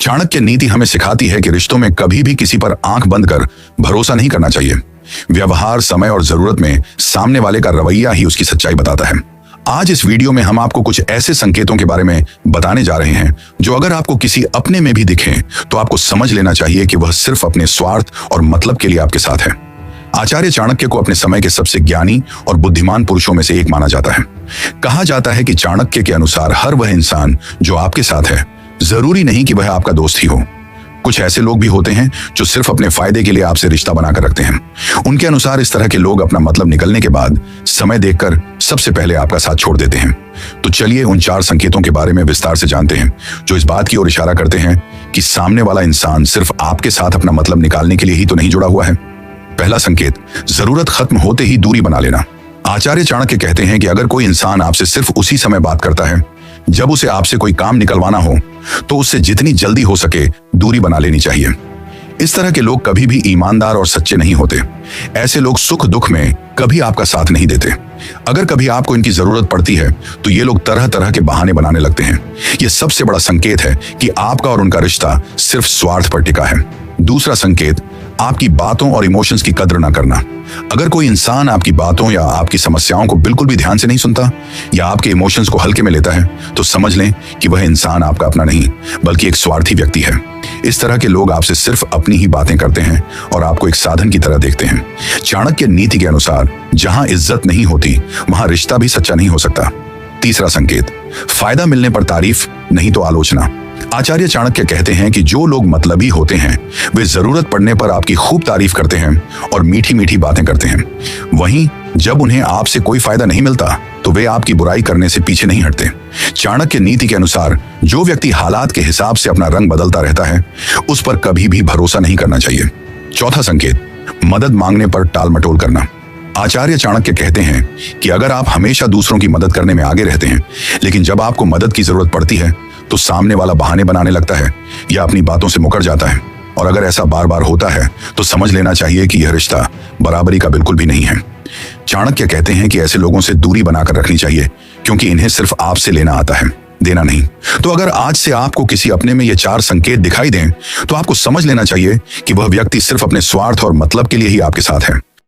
चाणक्य नीति हमें सिखाती है कि रिश्तों में कभी भी किसी पर आंख बंद कर भरोसा नहीं करना चाहिए। व्यवहार, समय और जरूरत में सामने वाले का रवैया ही उसकी सच्चाई बताता है। आज इस वीडियो में हम आपको कुछ ऐसे संकेतों के बारे में बताने जा रहे हैं जो अगर आपको किसी अपने में भी दिखें तो आपको समझ लेना चाहिए कि वह सिर्फ अपने स्वार्थ और मतलब के लिए आपके साथ है। आचार्य चाणक्य को अपने समय के सबसे ज्ञानी और बुद्धिमान पुरुषों में से एक माना जाता है। कहा जाता है कि चाणक्य के अनुसार हर वह इंसान जो आपके साथ है, जरूरी नहीं कि वह आपका दोस्त ही हो। कुछ ऐसे लोग भी होते हैं जो सिर्फ अपने फायदे के लिए आपसे रिश्ता बनाकर रखते हैं। उनके अनुसार इस तरह के लोग अपना मतलब निकलने के बाद समय देखकर सबसे पहले आपका साथ छोड़ देते हैं। तो चलिए उन 4 संकेतों के बारे में विस्तार से जानते हैं जो इस बात की ओर इशारा करते हैं कि सामने वाला इंसान सिर्फ आपके साथ अपना मतलब निकालने के लिए ही तो नहीं जुड़ा हुआ है। पहला संकेत, जरूरत खत्म होते ही दूरी बना लेना। आचार्य चाणक्य कहते हैं कि अगर कोई इंसान आपसे सिर्फ उसी समय बात करता है जब उसे आपसे कोई काम निकलवाना हो, तो उससे जितनी जल्दी हो सके दूरी बना लेनी चाहिए। इस तरह के लोग कभी भी ईमानदार और सच्चे नहीं होते। ऐसे लोग सुख दुख में कभी आपका साथ नहीं देते। अगर कभी आपको इनकी जरूरत पड़ती है तो ये लोग तरह तरह के बहाने बनाने लगते हैं। ये सबसे बड़ा संकेत है कि आपका और उनका रिश्ता सिर्फ स्वार्थ पर टिका है। दूसरा संकेत, आपकी बातों और इमोशंस की कद्र न करना। अगर कोई इंसान आपकी बातों या आपकी समस्याओं को बिल्कुल भी ध्यान से नहीं सुनता या आपके इमोशंस को हल्के में लेता है, तो समझ लें कि वह इंसान आपका अपना नहीं बल्कि एक स्वार्थी व्यक्ति है। इस तरह के लोग आपसे सिर्फ अपनी ही बातें करते हैं और आपको एक साधन की तरह देखते हैं। चाणक्य नीति के अनुसार जहां इज्जत नहीं होती वहां रिश्ता भी सच्चा नहीं हो सकता। तीसरा संकेत, फायदा मिलने पर तारीफ नहीं तो आलोचना। आचार्य चाणक्य कहते हैं कि जो लोग मतलबी होते हैं वे जरूरत पड़ने पर आपकी खूब तारीफ करते हैं और मीठी मीठी बातें करते हैं। वहीं जब उन्हें आपसे कोई फायदा नहीं मिलता तो वे आपकी बुराई करने से पीछे नहीं हटते। चाणक्य नीति के अनुसार जो व्यक्ति हालात के हिसाब से अपना रंग बदलता रहता है उस पर कभी भी भरोसा नहीं करना चाहिए। चौथा संकेत, मदद मांगने पर टाल मटोल करना। आचार्य चाणक्य कहते हैं कि अगर आप हमेशा दूसरों की मदद करने में आगे रहते हैं लेकिन जब आपको मदद की जरूरत पड़ती है तो सामने वाला बहाने बनाने लगता है या अपनी बातों से मुकर जाता है, और अगर ऐसा बार बार होता है तो समझ लेना चाहिए कि यह रिश्ता बराबरी का बिल्कुल भी नहीं है। चाणक्य कहते हैं कि ऐसे लोगों से दूरी बनाकर रखनी चाहिए क्योंकि इन्हें सिर्फ आपसे लेना आता है, देना नहीं। तो अगर आज से आपको किसी अपने में ये 4 संकेत दिखाई दें तो आपको समझ लेना चाहिए कि वह व्यक्ति सिर्फ अपने स्वार्थ और मतलब के लिए ही आपके साथ है।